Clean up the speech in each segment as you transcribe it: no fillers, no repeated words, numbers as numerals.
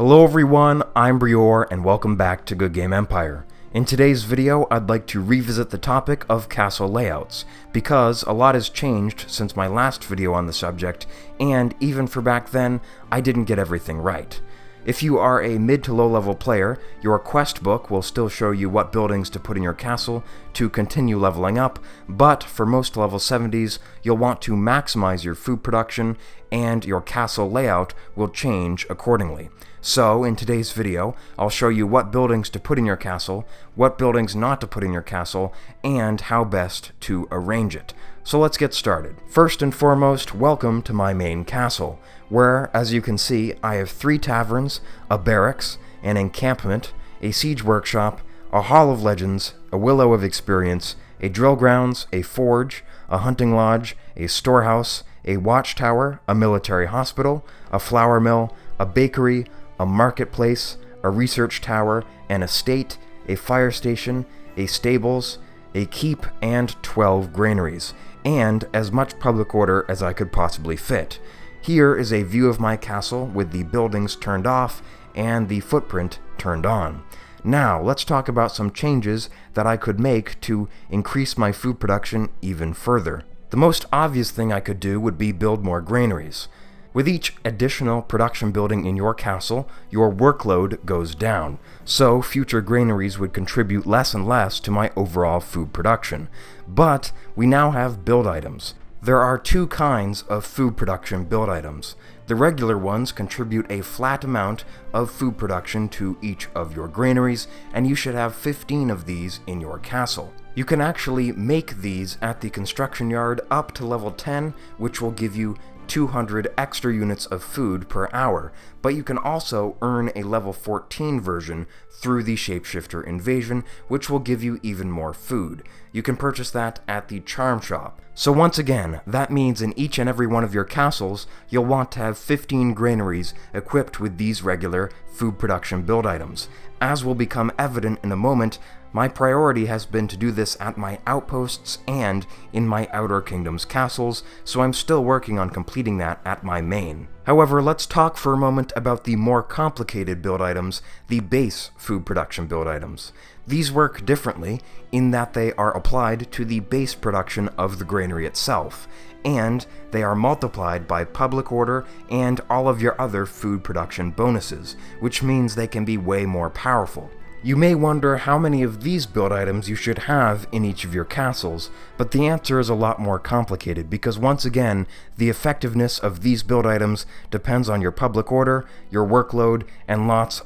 Hello everyone, I'm Brior and welcome back to Goodgame Empire. In today's video, I'd like to revisit the topic of castle layouts, because a lot has changed since my last video on the subject, and even for back then, I didn't get everything right. If you are a mid to low level player, your quest book will still show you what buildings to put in your castle to continue leveling up, but for most level 70s, you'll want to maximize your food production, and your castle layout will change accordingly. So, in today's video, I'll show you what buildings to put in your castle, what buildings not to put in your castle, and how best to arrange it. So let's get started. First and foremost, welcome to my main castle, where, as you can see, I have 3 taverns, a barracks, an encampment, a siege workshop, a hall of legends, a Willow of Experience, a drill grounds, a forge, a hunting lodge, a storehouse, a watchtower, a military hospital, a flour mill, a bakery, a marketplace, a research tower, an estate, a fire station, a stables, a keep, and 12 granaries, and as much public order as I could possibly fit. Here is a view of my castle with the buildings turned off and the footprint turned on. Now, let's talk about some changes that I could make to increase my food production even further. The most obvious thing I could do would be build more granaries. With each additional production building in your castle, your workload goes down, so future granaries would contribute less and less to my overall food production. But we now have build items. There are 2 kinds of food production build items. The regular ones contribute a flat amount of food production to each of your granaries, and you should have 15 of these in your castle. You can actually make these at the construction yard up to level 10, which will give you 200 extra units of food per hour, but you can also earn a level 14 version through the Shapeshifter Invasion, which will give you even more food. You can purchase that at the Charm Shop. So once again, that means in each and every one of your castles, you'll want to have 15 granaries equipped with these regular food production build items. As will become evident in a moment, my priority has been to do this at my outposts and in my Outer Kingdoms castles, so I'm still working on completing that at my main. However, let's talk for a moment about the more complicated build items, the base food production build items. These work differently in that they are applied to the base production of the granary itself, and they are multiplied by public order and all of your other food production bonuses, which means they can be way more powerful. You may wonder how many of these build items you should have in each of your castles, but the answer is a lot more complicated because once again, the effectiveness of these build items depends on your public order, your workload, and lots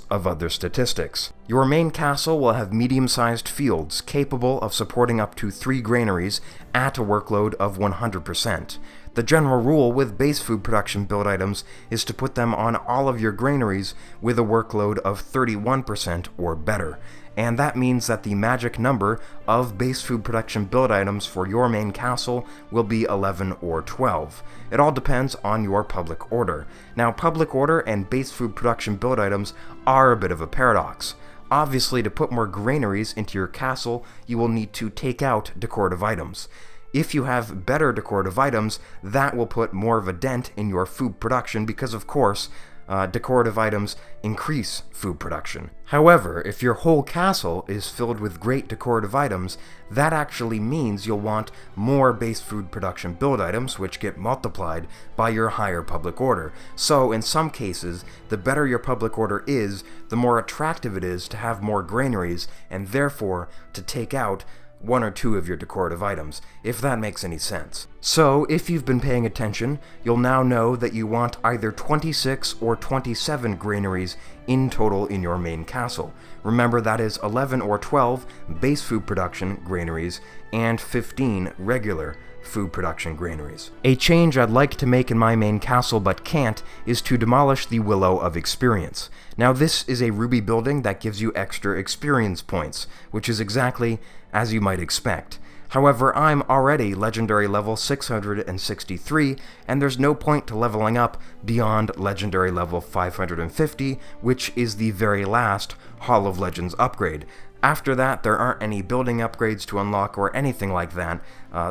of other statistics. Your main castle will have medium-sized fields capable of supporting up to 3 granaries at a workload of 100%. The general rule with base food production build items is to put them on all of your granaries with a workload of 31% or better, and that means that the magic number of base food production build items for your main castle will be 11 or 12. It all depends on your public order. Now, public order and base food production build items are a bit of a paradox. Obviously, to put more granaries into your castle, you will need to take out decorative items. If you have better decorative items, that will put more of a dent in your food production because, of course, decorative items increase food production. However, if your whole castle is filled with great decorative items, that actually means you'll want more base food production build items, which get multiplied by your higher public order. So, in some cases, the better your public order is, the more attractive it is to have more granaries, and therefore to take out 1 or 2 of your decorative items, if that makes any sense. So, if you've been paying attention, you'll now know that you want either 26 or 27 granaries in total in your main castle. Remember, that is 11 or 12 base food production granaries and 15 regular food production granaries. A change I'd like to make in my main castle but can't is to demolish the Willow of Experience. Now, this is a ruby building that gives you extra experience points, which is exactly as you might expect. However, I'm already legendary level 663, and there's no point to leveling up beyond legendary level 550, which is the very last Hall of Legends upgrade. After that, there aren't any building upgrades to unlock or anything like that,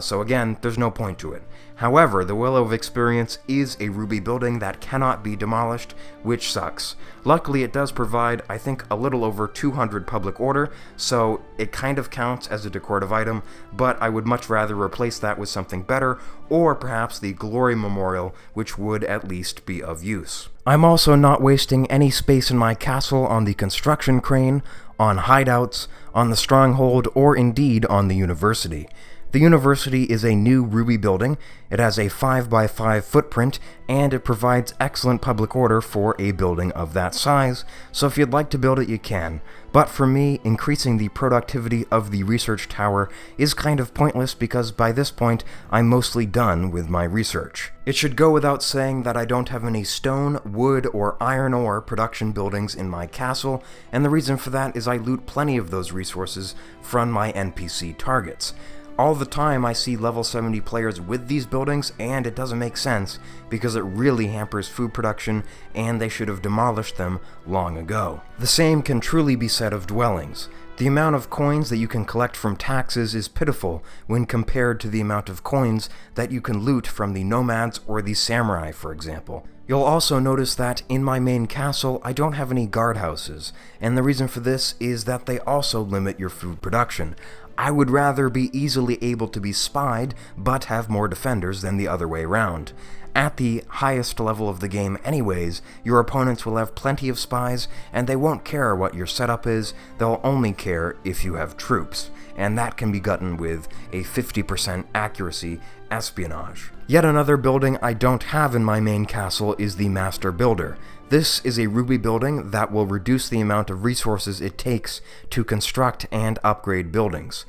so again, there's no point to it. However, the Willow of Experience is a ruby building that cannot be demolished, which sucks. Luckily, it does provide, I think, a little over 200 public order, so it kind of counts as a decorative item, but I would much rather replace that with something better, or perhaps the Glory Memorial, which would at least be of use. I'm also not wasting any space in my castle on the construction crane, on hideouts, on the stronghold, or indeed on the university. The university is a new ruby building, it has a 5x5 footprint, and it provides excellent public order for a building of that size, so if you'd like to build it you can. But for me, increasing the productivity of the research tower is kind of pointless because by this point, I'm mostly done with my research. It should go without saying that I don't have any stone, wood, or iron ore production buildings in my castle, and the reason for that is I loot plenty of those resources from my NPC targets. All the time I see level 70 players with these buildings, and it doesn't make sense because it really hampers food production and they should have demolished them long ago. The same can truly be said of dwellings. The amount of coins that you can collect from taxes is pitiful when compared to the amount of coins that you can loot from the nomads or the samurai, for example. You'll also notice that in my main castle I don't have any guardhouses, and the reason for this is that they also limit your food production. I would rather be easily able to be spied, but have more defenders than the other way around. At the highest level of the game anyways, your opponents will have plenty of spies, and they won't care what your setup is, they'll only care if you have troops, and that can be gotten with a 50% accuracy espionage. Yet another building I don't have in my main castle is the Master Builder. This is a ruby building that will reduce the amount of resources it takes to construct and upgrade buildings.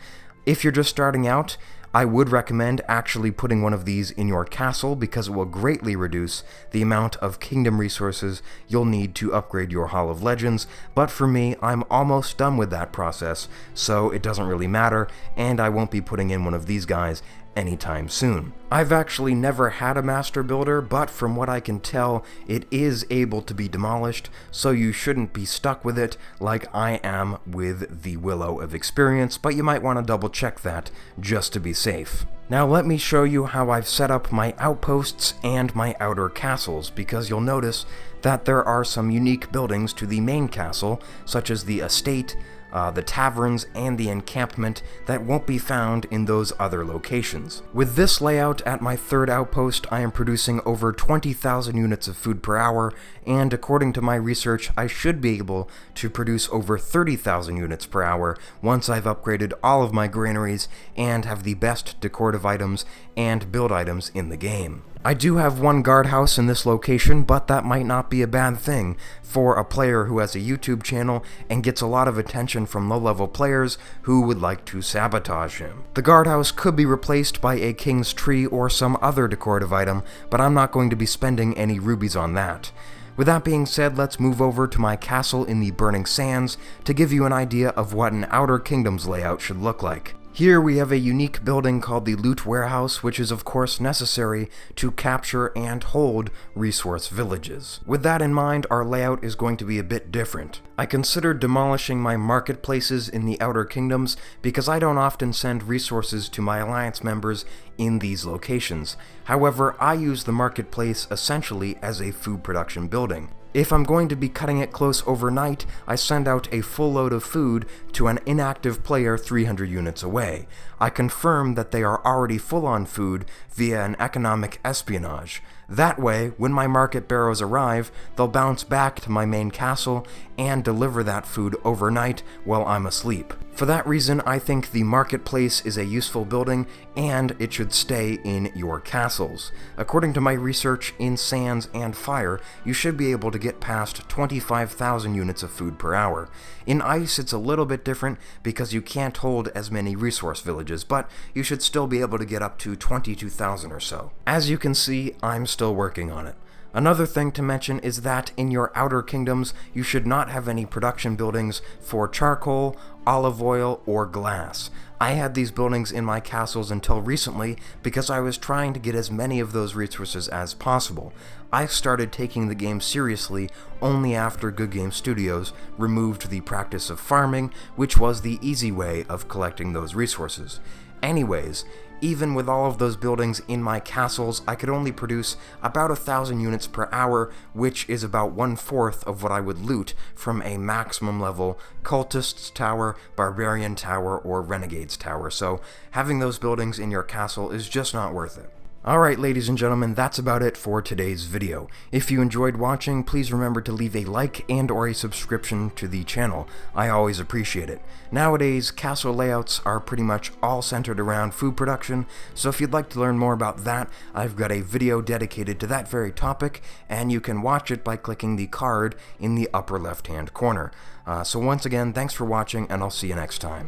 If you're just starting out, I would recommend actually putting one of these in your castle because it will greatly reduce the amount of kingdom resources you'll need to upgrade your Hall of Legends, but for me, I'm almost done with that process, so it doesn't really matter, and I won't be putting in one of these guys anytime soon. I've actually never had a Master Builder, but from what I can tell, it is able to be demolished, so you shouldn't be stuck with it like I am with the Willow of Experience, but you might want to double check that just to be safe. Now let me show you how I've set up my outposts and my outer castles, because you'll notice that there are some unique buildings to the main castle, such as the estate, the taverns, and the encampment that won't be found in those other locations. With this layout at my third outpost, I am producing over 20,000 units of food per hour, and according to my research, I should be able to produce over 30,000 units per hour once I've upgraded all of my granaries and have the best decorative items and build items in the game. I do have one guardhouse in this location, but that might not be a bad thing for a player who has a YouTube channel and gets a lot of attention from low-level players who would like to sabotage him. The guardhouse could be replaced by a king's tree or some other decorative item, but I'm not going to be spending any rubies on that. With that being said, let's move over to my castle in the Burning Sands to give you an idea of what an Outer Kingdoms layout should look like. Here we have a unique building called the Loot Warehouse, which is of course necessary to capture and hold resource villages. With that in mind, our layout is going to be a bit different. I considered demolishing my marketplaces in the Outer Kingdoms because I don't often send resources to my alliance members in these locations. However, I use the marketplace essentially as a food production building. If I'm going to be cutting it close overnight, I send out a full load of food to an inactive player 300 units away. I confirm that they are already full on food via an economic espionage. That way, when my market barrows arrive, they'll bounce back to my main castle and deliver that food overnight while I'm asleep. For that reason, I think the marketplace is a useful building, and it should stay in your castles. According to my research in Sands and Fire, you should be able to get past 25,000 units of food per hour. In Ice, it's a little bit different because you can't hold as many resource villages, but you should still be able to get up to 22,000 or so. As you can see, I'm still working on it. Another thing to mention is that in your outer kingdoms, you should not have any production buildings for charcoal, olive oil, or glass. I had these buildings in my castles until recently because I was trying to get as many of those resources as possible. I started taking the game seriously only after Goodgame Studios removed the practice of farming, which was the easy way of collecting those resources. Anyways, even with all of those buildings in my castles, I could only produce about 1,000 units per hour, which is about 1/4 of what I would loot from a maximum level Cultist's Tower, Barbarian Tower, or Renegade's Tower, so having those buildings in your castle is just not worth it. Alright, ladies and gentlemen, that's about it for today's video. If you enjoyed watching, please remember to leave a like and or a subscription to the channel. I always appreciate it. Nowadays, castle layouts are pretty much all centered around food production, so if you'd like to learn more about that, I've got a video dedicated to that very topic, and you can watch it by clicking the card in the upper left-hand corner. So once again, thanks for watching, and I'll see you next time.